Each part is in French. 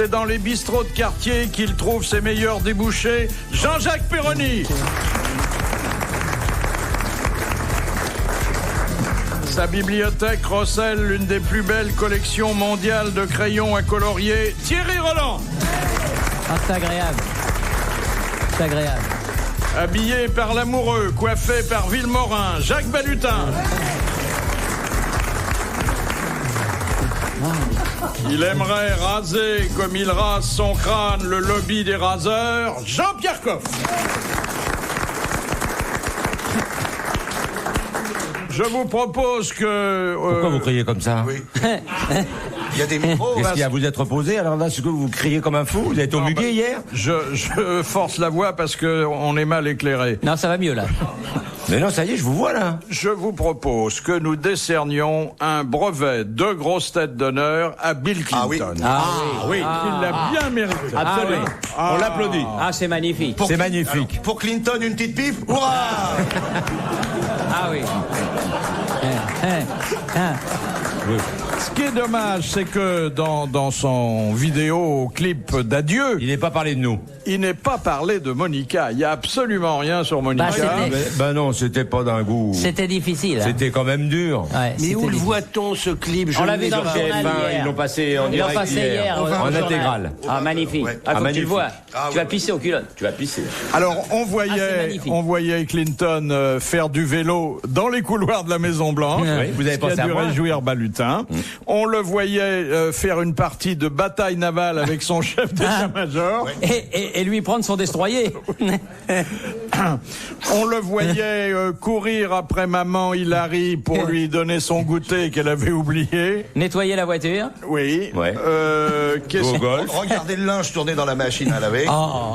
C'est dans les bistrots de quartier qu'il trouve ses meilleurs débouchés. Jean-Jacques Perroni. Sa bibliothèque recèle l'une des plus belles collections mondiales de crayons à colorier. Thierry Roland. Ah, c'est agréable. C'est agréable. Habillé par l'amoureux, coiffé par Villemorin, Jacques Balutin. Il aimerait raser comme il rase son crâne, le lobby des raseurs, Jean-Pierre Coff. Je vous propose que... Pourquoi vous criez comme ça? Oui. Il y a des micros. Qu'est-ce qu'il y a? Vous êtes reposé? Alors là, est-ce que vous criez comme un fou? Vous êtes au muguet hier? Je force la voix parce qu'on est mal éclairé. Non, ça va mieux là. Mais non, ça y est, je vous vois là. Je vous propose que nous décernions un brevet de grosse tête d'honneur à Bill Clinton. Oui. Il l'a bien mérité. Absolument. Ah. On l'applaudit. Ah, c'est magnifique. C'est magnifique. Alors, pour Clinton, une petite pipe. Hurrah! Ah oui. Ce qui est dommage, c'est que dans son vidéo clip d'adieu, Il n'est pas parlé de nous. il n'est pas parlé de Monica. Il n'y a absolument rien sur Monica. Bah, c'était- Ben non, c'était pas d'un goût. C'était difficile. Hein. C'était quand même dur. Ouais, Mais c'était où le difficile. voit-on ce clip? On l'a vu dans le journal TF1, hier. ils l'ont passé en Ils l'ont direct passé hier. en journal. intégrale. Ah, magnifique. Ouais. Ah, faut que tu magnifique. le vois. Ah, Tu vas ouais. pisser aux culottes. Tu vas pisser. Alors, on c'est voyait magnifique. Clinton faire du vélo dans les couloirs de la Maison Blanche. Oui, vous avez Ce qui a pensé à dû moi. réjouir Balutin. On le voyait faire une partie de bataille navale avec son chef d'état-major. Et lui prendre son destroyer. On le voyait courir après maman Hilary pour lui donner son goûter qu'elle avait oublié. Nettoyer la voiture. Oui. Ouais. Qu'est-ce Au golf. Regardez le linge tourner dans la machine à laver.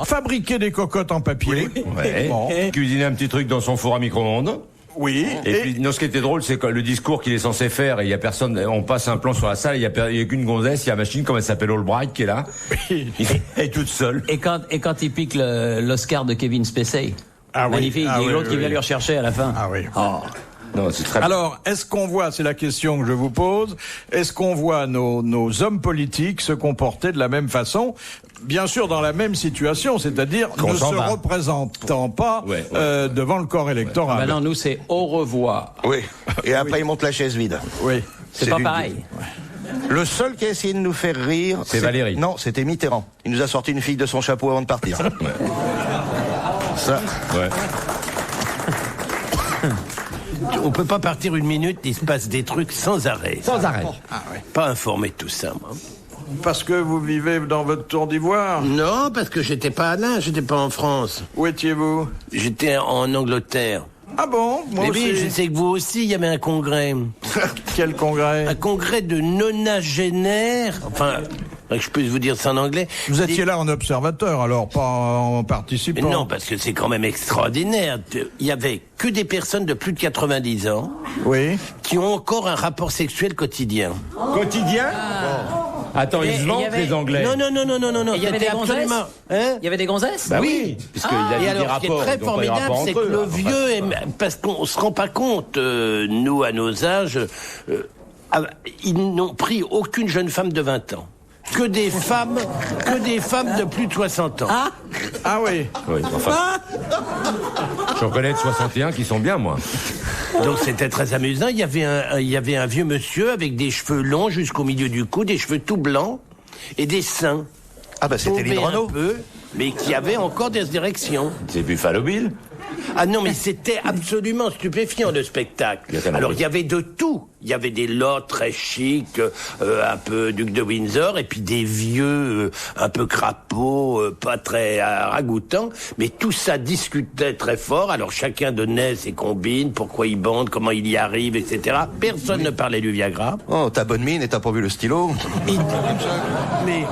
Fabriquer des cocottes en papier. Ouais. Bon. Cuisiner un petit truc dans son four à micro-ondes. Oui. Et puis, non, ce qui était drôle, c'est que le discours qu'il est censé faire, et il y a personne, on passe un plan sur la salle, il y a qu'une gonzesse, il y a la machine, comme elle s'appelle Albright, qui est là. Elle est toute seule. Et quand il pique l'Oscar de Kevin Spacey. Ah oui. Magnifique. Ah et oui, l'autre qui oui, vient oui. lui rechercher à la fin. Ah oui. Oh. Non, c'est très Alors, est-ce qu'on voit, c'est la question que je vous pose, est-ce qu'on voit nos hommes politiques se comporter de la même façon, bien sûr dans la même situation, c'est-à-dire Qu'on ne s'en se va. représentant pas Ouais. devant le corps électoral. Bah non, nous c'est au revoir. Oui. Et après, il monte la chaise vide. Oui. C'est pas du- pareil. Le seul qui a essayé de nous faire rire, C'est Valérie. Non, c'était Mitterrand. Il nous a sorti une fille de son chapeau avant de partir. Ça. Ouais. On peut pas partir une minute, il se passe des trucs sans arrêt. Sans arrêt. Pas informé de tout ça, moi. Parce que vous vivez dans votre tour d'ivoire. Non, parce que j'étais pas là, j'étais pas en France. Où étiez-vous? J'étais en Angleterre. Ah bon? Moi Mais aussi. oui, je sais que vous aussi, il y avait un congrès. Quel congrès? Un congrès de nonagénaires. Enfin, que je puisse vous dire ça en anglais. Vous étiez là en observateur, alors pas en participant. Non, parce que c'est quand même extraordinaire. Il y avait que des personnes de plus de 90 ans Oui. qui ont encore un rapport sexuel quotidien. Quotidien? Attends, Et ils se il y vantent, avait- les Anglais. Non. Et il y avait C'était des gonzesses absolument. Hein? Il y avait des gonzesses? Bah oui, puisqu'il a Et dit des alors, ce qui est rapports. très ils ont pas les formidable, rapports c'est que entre eux, le hein. vieux, parce qu'on se rend pas compte, nous, à nos âges, ils n'ont pris aucune jeune femme de 20 ans. Que des femmes de plus de 60 ans. Ah oui. Oui, enfin. J'en connais de 61 qui sont bien, moi. Donc c'était très amusant. Il y avait un vieux monsieur avec des cheveux longs jusqu'au milieu du cou, des cheveux tout blancs et des seins. Ah bah c'était tombés Lynn Renault. un peu, mais qui avait encore des érections. C'est Buffalo Bill. Ah non, mais c'était absolument stupéfiant le spectacle. Alors il y avait de tout. Il y avait des lords très chics, un peu duc de Windsor, et puis des vieux un peu crapauds, pas très ragoûtants. Mais tout ça discutait très fort. Alors chacun donnait ses combines, pourquoi il bande, comment il y arrive, etc. Personne ne parlait du Viagra. Oh, ta bonne mine et t'as pas vu le stylo. Mais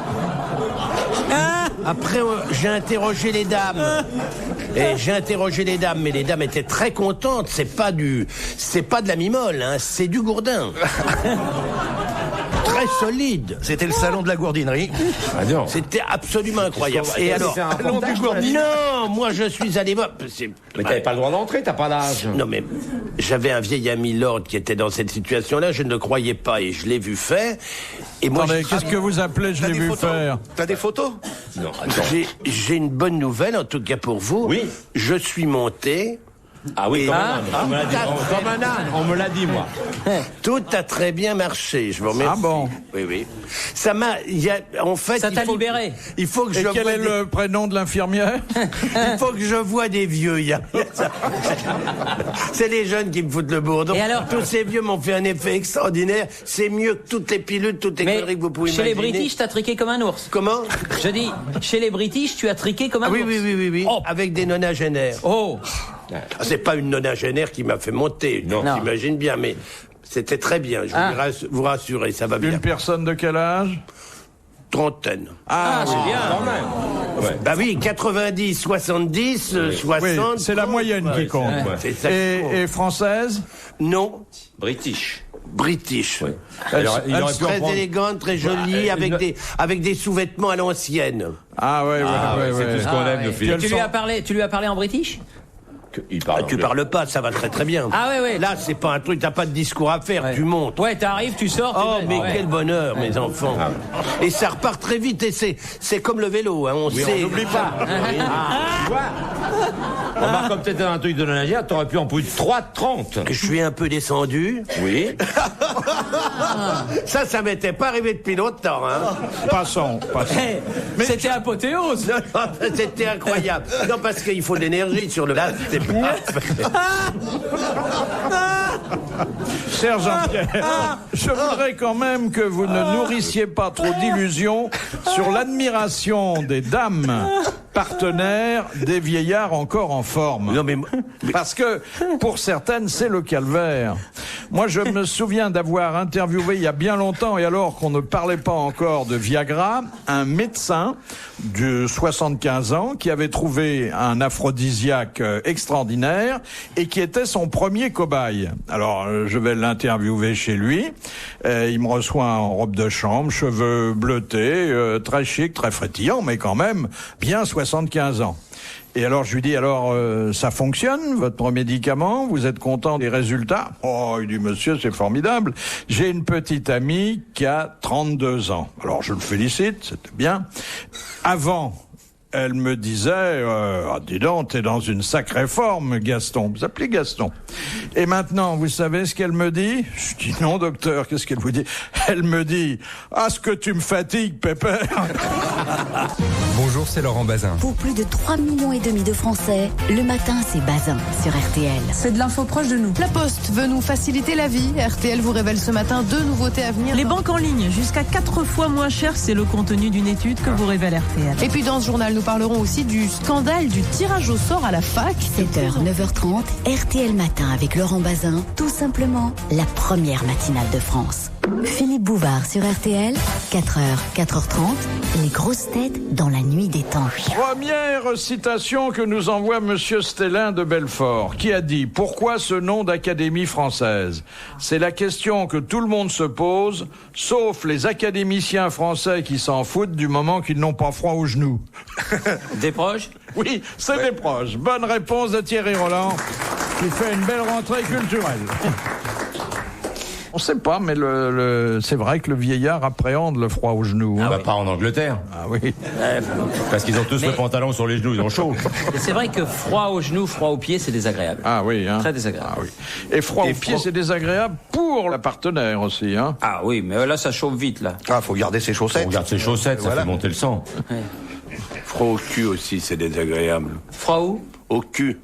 après, j'ai interrogé les dames. Et j'ai interrogé les dames, mais les dames étaient très contentes. C'est pas de la mimole, hein, c'est du gourdin. très solide. C'était le salon de la gourdinerie. Ah non. C'était absolument incroyable. Et Et alors, non, moi je suis allé voir. Mais t'avais pas le droit d'entrer, t'as pas l'âge. Non mais j'avais un vieil ami Lord qui était dans cette situation-là, je ne le croyais pas et je l'ai vu faire. Et moi, Attendez, qu'est-ce que vous appelez je l'ai vu faire? T'as des photos? Non, attends. j'ai une bonne nouvelle en tout cas pour vous. Oui. Je suis monté. Ah oui, comme un âne. On me l'a dit. Ah, Comme un âne, on me l'a dit, moi. Tout a très bien marché, je vous remercie. Ah bon? Oui, oui. Ça m'a... En fait, Ça t'a libéré. Il faut que Et je quel voie est le prénom de l'infirmière? Il faut que je voie des vieux. C'est les jeunes qui me foutent le bourdon. Et alors? Tous ces vieux m'ont fait un effet extraordinaire. C'est mieux que toutes les pilules, toutes les Mais conneries que vous pouvez chez imaginer. les British, t'as triqué comme un ours. Comment? Je dis, chez les British, tu as triqué comme un Oui, ours. oui. Oh. Avec des nonagénaires. Oh. Ah, c'est pas une nonagénaire qui m'a fait monter. Non. J'imagine bien, mais c'était très bien. Je vais vous rassurer, ça va bien. Une personne de quel âge? Trentaine. Ah, c'est bien. Quand même. Ouais. Bah oui, 90, 70, 60. Oui, c'est la moyenne qui compte. C'est ça qui compte. Et française? Non, British. British. Oui. Elle- Alors, il aurait pu en Très prendre. élégante, très jolie, avec des sous-vêtements à l'ancienne. Ah ouais, Ah, ouais, c'est tout ce qu'on aime, ouais. nos filles. Tu lui as parlé en British? Il parle Tu anglais. parles pas, ça va très très bien. Ah ouais. Là, c'est pas un truc, t'as pas de discours à faire, Ouais. tu montes. Ouais, t'arrives, tu sors. Oh, tu mais ouais. quel bonheur, mes enfants. Et ça repart très vite, et c'est comme le vélo, hein, on Oui, sait. on n'oublie pas. Tu vois. Remarque, comme t'étais dans un truc de nagère, t'aurais pu en plus de 3,30. Je suis un peu descendu. Oui. Ça m'était pas arrivé depuis longtemps, hein. Passons. Mais c'était apothéose. Non, c'était incroyable. Non, parce qu'il faut de l'énergie sur le... Là, c'était parfait. Cher Jean-Pierre, je voudrais quand même que vous ne nourrissiez pas trop d'illusions sur l'admiration des dames partenaires des vieillards encore en forme. Non, mais... Parce que, pour certaines, c'est le calvaire. Moi, je me souviens d'avoir interviewé il y a bien longtemps, et alors qu'on ne parlait pas encore de Viagra, un médecin de 75 ans qui avait trouvé un aphrodisiaque extraordinaire et qui était son premier cobaye. Alors, je vais l'interviewer chez lui. Il me reçoit en robe de chambre, cheveux bleutés, très chic, très frétillant, mais quand même bien 75 ans. Et alors je lui dis, ça fonctionne, votre médicament, vous êtes content des résultats? Oh, il dit, monsieur, c'est formidable. J'ai une petite amie qui a 32 ans. Alors je le félicite, c'était bien. Avant, elle me disait, dis donc, t'es dans une sacrée forme, Gaston. Vous appelez Gaston. Et maintenant, vous savez ce qu'elle me dit? Je dis, non, docteur, qu'est-ce qu'elle vous dit? Elle me dit, ce que tu me fatigues, Pépère. Bonjour, c'est Laurent Bazin. Pour plus de 3,5 millions de Français, le matin, c'est Bazin sur RTL. C'est de l'info proche de nous. La Poste veut nous faciliter la vie. RTL vous révèle ce matin 2 nouveautés à venir. Les banques en ligne, jusqu'à 4 fois moins cher, c'est le contenu d'une étude que vous révèle RTL. Et puis dans ce journal, nous parlerons aussi du scandale du tirage au sort à la fac. 7h, 9h30, RTL Matin avec Laurent Bazin. Tout simplement, la première matinale de France. Philippe Bouvard sur RTL, 4h, 4h30, les grosses têtes dans la nuit des temps. Première citation que nous envoie Monsieur Stellin de Belfort, qui a dit « Pourquoi ce nom d'Académie française ?» C'est la question que tout le monde se pose, sauf les académiciens français qui s'en foutent du moment qu'ils n'ont pas froid aux genoux. Des proches? Oui, c'est des proches. Bonne réponse de Thierry Roland, qui fait une belle rentrée culturelle. On sait pas, mais c'est vrai que le vieillard appréhende le froid aux genoux. Ah, pas en Angleterre. Ah oui. Parce qu'ils ont tous le pantalon sur les genoux, ils ont chaud. C'est vrai que froid aux genoux, froid aux pieds, c'est désagréable. Ah oui, hein. Très désagréable. Ah oui. Et froid aux pieds, c'est désagréable pour la partenaire aussi, hein. Ah oui, mais là, ça chauffe vite, là. Ah, faut garder ses On chaussettes. regarde ses chaussettes, ça fait monter le sang. Froid au cul aussi, c'est désagréable. Froid où? Au cul.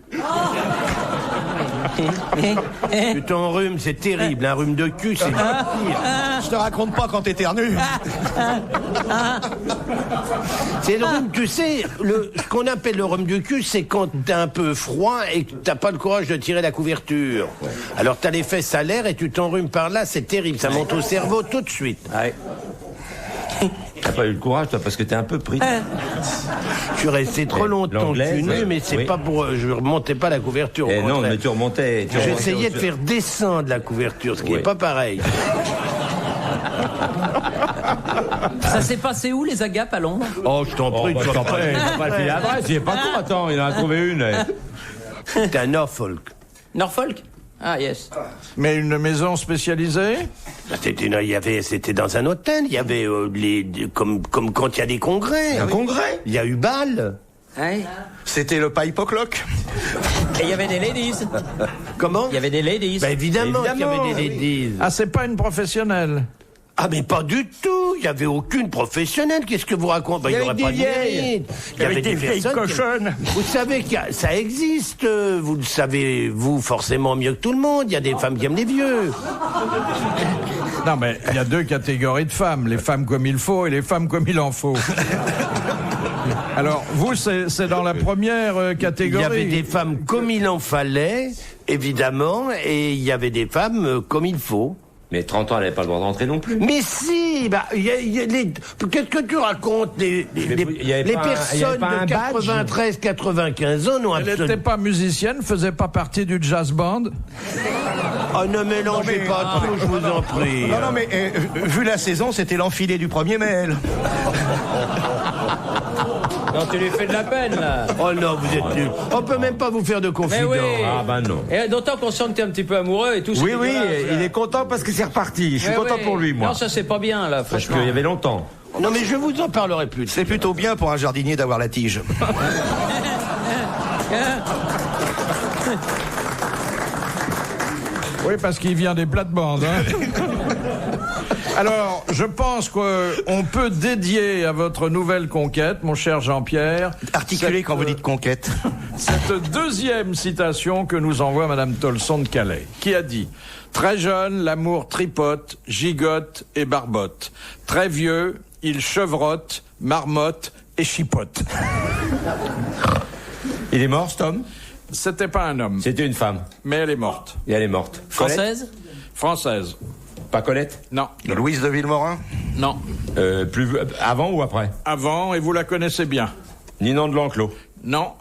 Tu t'enrhumes, c'est terrible. Un rhume de cul, c'est pire. Je te raconte pas quand t'éternues. C'est le rhume, tu sais, ce qu'on appelle le rhume du cul, c'est quand t'as un peu froid et que t'as pas le courage de tirer la couverture. Alors t'as les fesses à l'air et tu t'enrhumes par là, c'est terrible. Ça monte au cerveau tout de suite. Ouais. T'as pas eu le courage, toi, parce que t'es un peu pris. Je suis resté trop longtemps l'anglaise, cul nu, oui. mais c'est Oui. pas pour... Je remontais pas la couverture. au Eh non, contraire. mais tu remontais. J'essayais de faire descendre la couverture, ce qui Oui. est pas pareil. Ça s'est passé où, les agapes, à Londres? Oh, je t'en prie, Il n'a pas le fil d'adresse, il est pas con, attends, il en a trouvé une. C'était à Norfolk. Norfolk? Ah, yes. Mais une maison spécialisée? Bah, c'était dans un hôtel, il y avait comme quand il y a des congrès. Un congrès? Il y a eu Bâle. Ouais. C'était le pipe o'clock. Et il y avait des ladies. Comment? Il y avait des ladies. Bah, évidemment qu'il y avait des ladies. Ah, c'est pas une professionnelle? Ah, mais pas du tout. Il n'y avait aucune professionnelle. Qu'est-ce que vous racontez? Bah, il n'y aurait pas de vieilles. Il y avait des vieilles cochonnes. Vous savez que ça existe. Vous le savez, vous, forcément mieux que tout le monde. Il y a des femmes qui aiment les vieux. Non, mais il y a deux catégories de femmes. Les femmes comme il faut et les femmes comme il en faut. Alors, vous, c'est dans la première catégorie. Il y avait des femmes comme il en fallait, évidemment, et il y avait des femmes comme il faut. Mais 30 ans, elle n'avait pas le droit d'entrer non plus. Mais si, bah, qu'est-ce que tu racontes? Les personnes de 93, 95 ans n'ont Elle absolument... n'était pas musicienne, faisait pas partie du jazz band. Oh, ne mélangez pas tout, je vous en prie. Non, mais vu la saison, c'était l'enfilé du 1er mai, elle. Non, tu lui fais de la peine, là. Oh non, vous êtes nuls. On peut même pas vous faire de Mais confidence. oui. Ah bah non. Et d'autant qu'on sent que t'es un petit peu amoureux et tout. Oui, il est content parce que c'est reparti. Je suis content pour lui, moi. Non, ça c'est pas bien, là, Parce franchement. qu'il y avait longtemps. Non, mais je vous en parlerai plus. C'est plutôt bien pour un jardinier d'avoir la tige. Oui, parce qu'il vient des plates-bandes. Hein. Alors, je pense qu'on peut dédier à votre nouvelle conquête, mon cher Jean-Pierre... Articulé quand vous dites conquête. Cette deuxième citation que nous envoie Madame Tolson de Calais, qui a dit « Très jeune, l'amour tripote, gigote et barbote. Très vieux, il chevrotte, marmotte et chipote. » Il est mort, cet homme? C'était pas un homme, C'était une femme. mais elle est morte. Et elle est morte. Française? Française. Pas Colette? Non. Louise de Villemorin. Non. Avant ou après? Avant, et vous la connaissez bien. Ninon de l'Enclos. Non.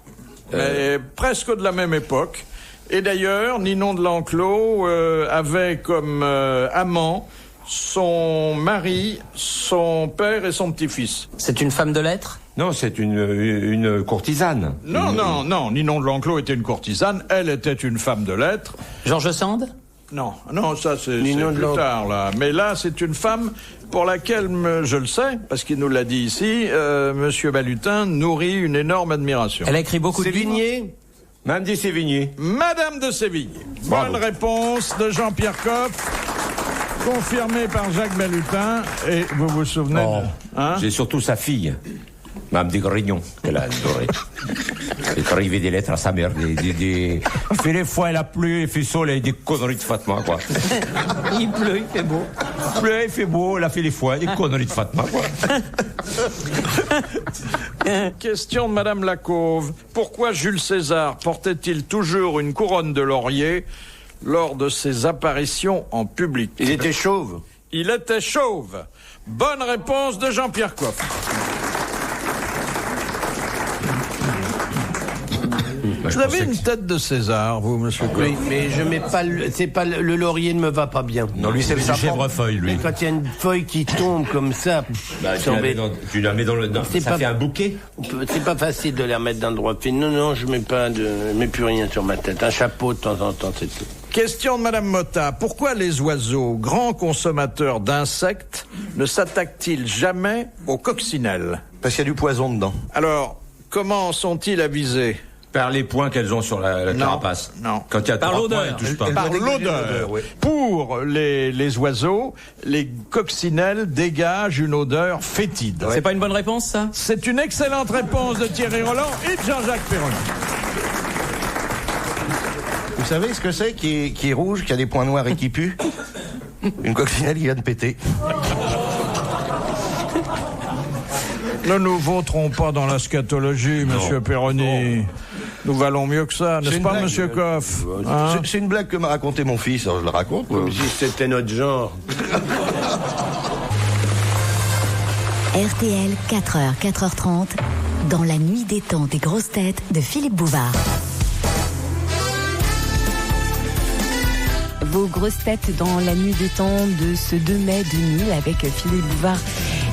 Mais presque de la même époque. Et d'ailleurs, Ninon de l'Enclos avait comme amant son mari, son père et son petit-fils. C'est une femme de lettres? Non, c'est une courtisane. Non. Ninon de l'Enclos était une courtisane. Elle était une femme de lettres. George Sand? Non, ça c'est Ninon de plus l'Enclos. tard, là. Mais là, c'est une femme pour laquelle, je le sais, parce qu'il nous l'a dit ici, Monsieur Balutin nourrit une énorme admiration. Elle a écrit beaucoup de livres. Sévigné? Madame de Sévigné. Madame de Séville. Bravo. Bonne réponse de Jean-Pierre Coff, confirmée par Jacques Balutin. Et vous vous souvenez hein? J'ai surtout sa fille, Madame de Grignon, qu'elle a adorée. Elle écrivait des lettres à sa mère, il fait les fois, il a plu, il fait soleil, des conneries de Fatma, quoi. Il pleut, il fait beau. Il pleut, il fait beau, il a fait les fois, des conneries de Fatma, quoi. Question de Madame Lacauve. Pourquoi Jules César portait-il toujours une couronne de laurier lors de ses apparitions en public? Il était chauve. Il était chauve. Bonne réponse de Jean-Pierre Coff. Vous avez une tête de César, vous, monsieur Coff. Oui, mais je mets pas le laurier ne me va pas bien. Non, lui, c'est le Du serpent. chèvrefeuille, lui. Mais quand il y a une feuille qui tombe comme ça, Tu la mets dans le... C'est ça pas- fait un bouquet. c'est pas facile de les remettre dans le droit fil. Non, je mets plus rien sur ma tête. Un chapeau de temps en temps, c'est tout. Question de Madame Motta. Pourquoi les oiseaux, grands consommateurs d'insectes, ne s'attaquent-ils jamais aux coccinelles? Parce qu'il y a du poison dedans. Alors, comment sont-ils avisés? Par les points qu'elles ont sur la Non, carapace. non. Quand il y a Par 3 l'odeur. points, elles touchent pas. Par dégager l'odeur. l'odeur, oui. Pour les oiseaux, les coccinelles dégagent une odeur fétide. C'est pas une bonne réponse, ça? C'est une excellente réponse de Thierry Roland et de Jean-Jacques Perroni. Vous savez ce que c'est qui est rouge, qui a des points noirs et qui pue? Une coccinelle qui vient de péter. Ne nous vautrons pas dans la scatologie, monsieur Perroni. Nous valons mieux que ça, n'est-ce une pas, blague. monsieur Coff? Hein? C'est une blague que m'a raconté mon fils, alors je la raconte. Comme si c'était notre genre. RTL, 4h, 4h30, dans la nuit détente des grosses têtes de Philippe Bouvard. Vos grosses têtes dans la nuit des temps de ce 2 mai 2000 avec Philippe Bouvard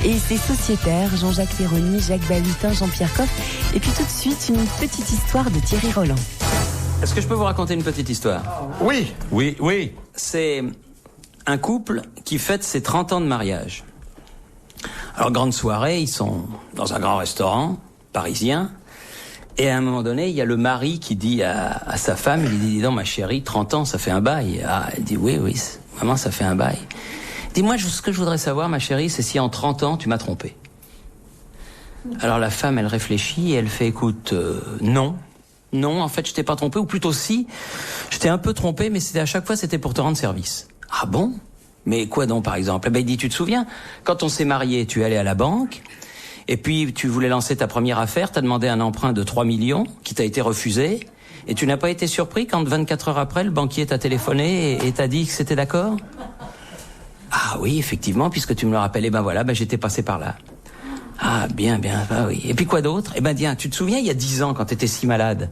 et ses sociétaires, Jean-Jacques Léroni, Jacques Balutin, Jean-Pierre Coff. Et puis tout de suite, une petite histoire de Thierry Roland. Est-ce que je peux vous raconter une petite histoire? Oui. Oui. C'est un couple qui fête ses 30 ans de mariage. Alors, grande soirée, ils sont dans un grand restaurant parisien. Et à un moment donné, il y a le mari qui dit à sa femme, il lui dit, dis donc ma chérie, 30 ans, ça fait un bail. Ah, elle dit, oui, maman, ça fait un bail. Dis-moi, ce que je voudrais savoir, ma chérie, c'est si en 30 ans, tu m'as trompé. Alors la femme, elle réfléchit et elle fait, écoute, non, en fait, je t'ai pas trompé, ou plutôt si, je t'ai un peu trompé, mais à chaque fois, c'était pour te rendre service. Ah bon? Mais quoi donc, par exemple? Eh ben, il dit, tu te souviens, quand on s'est mariés, tu es allé à la banque, et puis tu voulais lancer ta première affaire, t'as demandé un emprunt de 3 millions, qui t'a été refusé, et tu n'as pas été surpris quand 24 heures après, le banquier t'a téléphoné et t'a dit que c'était d'accord? Ah oui, effectivement, puisque tu me le rappelles, ben voilà, j'étais passé par là. Ah, bien, oui. Et puis quoi d'autre? Eh ben, tiens, tu te souviens, il y a 10 ans, quand t'étais si malade,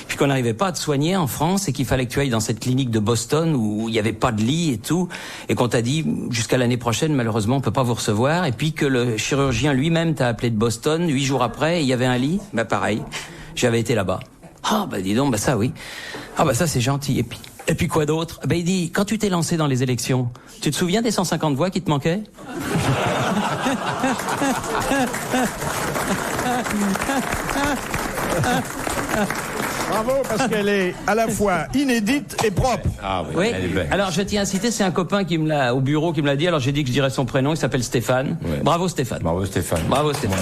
puis qu'on n'arrivait pas à te soigner en France et qu'il fallait que tu ailles dans cette clinique de Boston où il n'y avait pas de lit et tout, et qu'on t'a dit, jusqu'à l'année prochaine, malheureusement, on peut pas vous recevoir, et puis que le chirurgien lui-même t'a appelé de Boston, 8 jours après, et il y avait un lit? Pareil, j'avais été là-bas. Ah, dis donc, ça oui. Ah, ça c'est gentil. Et puis quoi d'autre? Il dit, quand tu t'es lancé dans les élections, tu te souviens des 150 voix qui te manquaient? Bravo, parce qu'elle est à la fois inédite et propre. Ah oui. Elle est belle. Alors je tiens à citer, c'est un copain au bureau qui me l'a dit, alors j'ai dit que je dirais son prénom, il s'appelle Stéphane. Ouais. Bravo Stéphane. Bravo Stéphane.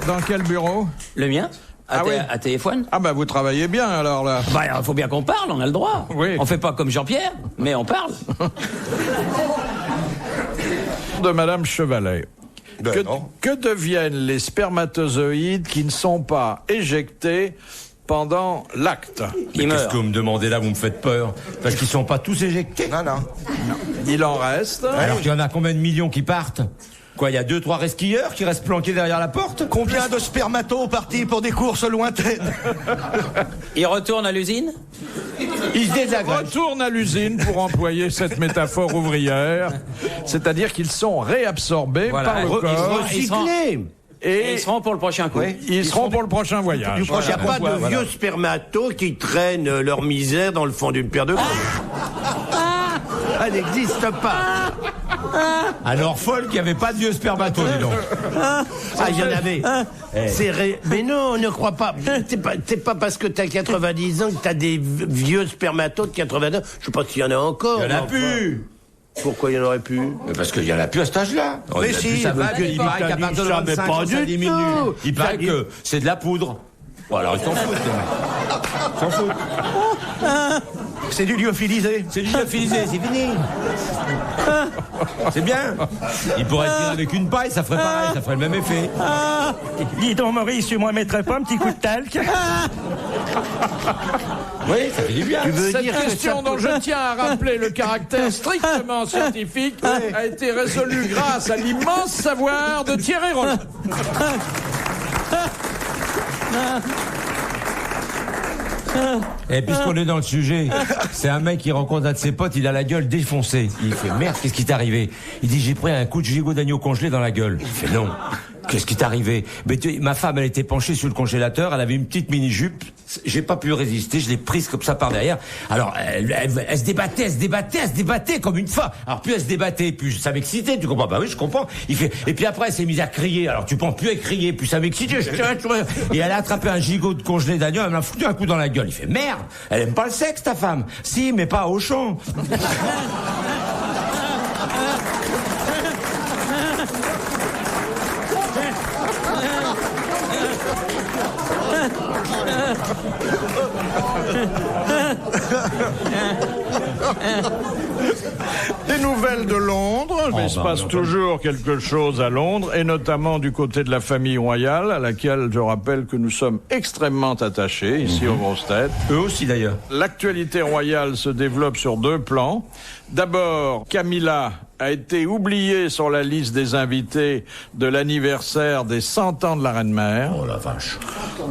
Dans quel bureau? Le mien. À téléphone. Ah vous travaillez bien alors là. Faut bien qu'on parle, on a le droit. Oui. On fait pas comme Jean-Pierre, mais on parle. De Madame Chevalet. Que deviennent les spermatozoïdes qui ne sont pas éjectés pendant l'acte? Mais qu'est-ce que vous me demandez là? Vous me faites peur. Parce qu'ils sont pas tous éjectés. Non. Il en reste. Alors qu'il y en a combien de millions qui partent? Quoi, il y a 2-3 resquilleurs qui restent planqués derrière la porte? Combien de spermatos partis pour des courses lointaines? Il retourne à l'usine? Ils se désagrègent. Retourne à l'usine pour employer cette métaphore ouvrière. C'est-à-dire qu'ils sont réabsorbés par le corps. Recyclés. Et ils seront pour le prochain coup. Ils seront pour le prochain voyage. Il n'y a pas de vieux spermatos qui traînent leur misère dans le fond d'une paire de couilles. Ça n'existe pas. À Norfolk, il n'y avait pas de vieux spermato, dis donc. Il y en avait. Mais non, ne crois pas. C'est pas parce que t'as 90 ans que t'as des vieux spermatos de 80 ans. Je sais pas s'il y en a encore. Il n'y en a plus. Pourquoi il y en aurait plus? Parce qu'il n'y en a plus à cet âge-là. Mais si, ça va, il paraît qu'à partir de 25 ans, ça diminue. Il paraît que c'est de la poudre. Bon, alors ils s'en foutent, les mecs. Ils s'en foutent. C'est du lyophilisé. C'est du lyophilisé, c'est fini. C'est bien. Il pourrait tirer avec une paille, ça ferait pareil, ça ferait le même effet. Dis donc, Maurice, tu me mettrais pas un petit coup de talc? Oui, ça fait du bien. Cette question dont je tiens à rappeler le caractère strictement scientifique a été résolue grâce à l'immense savoir de Thierry Roland. Et puisqu'on est dans le sujet, c'est un mec qui rencontre un de ses potes, il a la gueule défoncée. Il fait merde, qu'est-ce qui t'est arrivé? Il dit j'ai pris un coup de gigot d'agneau congelé dans la gueule. Il fait non. Qu'est-ce qui t'est arrivé? Ma femme, elle était penchée sur le congélateur, elle avait une petite mini-jupe, j'ai pas pu résister, je l'ai prise comme ça par derrière. Alors, elle se débattait comme une femme. Alors, plus elle se débattait, plus ça m'excitait, tu comprends? Bah oui, je comprends. Il fait, et puis après, elle s'est mise à crier. Alors, tu penses plus à crier, plus ça m'excitait. Et elle a attrapé un gigot de congelé d'agneau, elle m'a foutu un coup dans la gueule. Il fait, merde, elle aime pas le sexe, ta femme. Si, mais pas à Auchan. Des nouvelles de Londres. Il se passe toujours quelque chose à Londres, et notamment du côté de la famille royale, à laquelle je rappelle que nous sommes extrêmement attachés, ici aux grosses têtes. Eux aussi, d'ailleurs. L'actualité royale se développe sur deux plans. D'abord, Camilla a été oublié sur la liste des invités de l'anniversaire des 100 ans de la Reine-Mère. Oh la vache.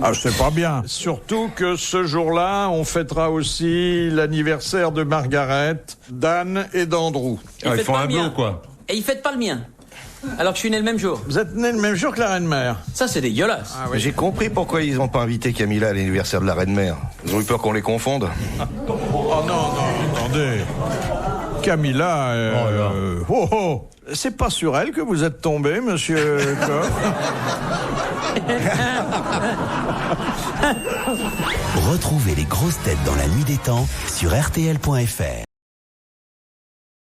Ah, c'est pas bien. Surtout que ce jour-là, on fêtera aussi l'anniversaire de Margaret, d'Anne et d'Andrew. Ils font un blot, quoi. Et ils fêtent pas le mien. Alors que je suis né le même jour. Vous êtes né le même jour que la Reine-Mère? Ça, c'est dégueulasse. Ah, oui. J'ai compris pourquoi ils n'ont pas invité Camilla à l'anniversaire de la Reine-Mère. Ils ont eu peur qu'on les confonde. Oh non, attendez. Camilla, c'est pas sur elle que vous êtes tombé, monsieur Coff. Retrouvez les grosses têtes dans la nuit des temps sur RTL.fr.